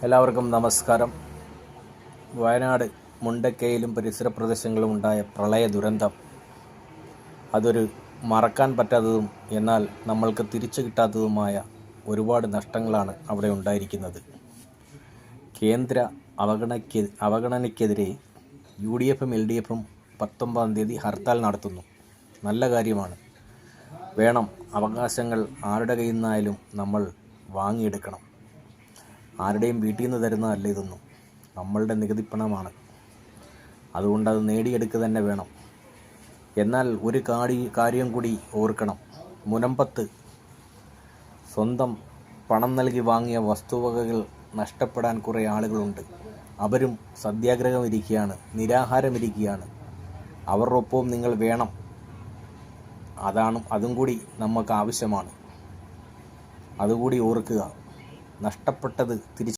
എല്ലാവർക്കും നമസ്കാരം. വയനാട് മുണ്ടക്കയിലും പരിസര പ്രദേശങ്ങളിലും ഉണ്ടായ പ്രളയ ദുരന്തം അതൊരു മറക്കാൻ പറ്റാത്തതും എന്നാൽ നമ്മൾക്ക് തിരിച്ചു കിട്ടാത്തതുമായ ഒരുപാട് നഷ്ടങ്ങളാണ് അവിടെ ഉണ്ടായിരിക്കുന്നത്. കേന്ദ്ര അവഗണനയ്ക്കെതിരെ UDFും LDFും 19-ാം തീയതി ഹർത്താൽ നടത്തുന്നു. നല്ല കാര്യമാണ്. വേണം. അവകാശങ്ങൾ ആരുടെ കയ്യിൽ നിന്നായാലും നമ്മൾ വാങ്ങിയെടുക്കണം. ആരുടെയും വീട്ടിൽ നിന്ന് തരുന്നതല്ല ഇതൊന്നും, നമ്മളുടെ നികുതിപ്പണമാണ്. അതുകൊണ്ട് അത് നേടിയെടുക്കുക തന്നെ വേണം. എന്നാൽ ഒരു കാര്യം കൂടി ഓർക്കണം. മുനമ്പത്ത് സ്വന്തം പണം നൽകി വാങ്ങിയ വസ്തുവകകൾ നഷ്ടപ്പെടാൻ കുറേ ആളുകളുണ്ട്. അവരും സത്യാഗ്രഹം ഇരിക്കുകയാണ്, നിരാഹാരം ഇരിക്കുകയാണ്. അവരുടെ ഒപ്പവും നിങ്ങൾ വേണം. അതും കൂടി നമുക്ക് ആവശ്യമാണ്. അതുകൂടി ഓർക്കുക. നഷ്ടപ്പെട്ടത് തിരിച്ച്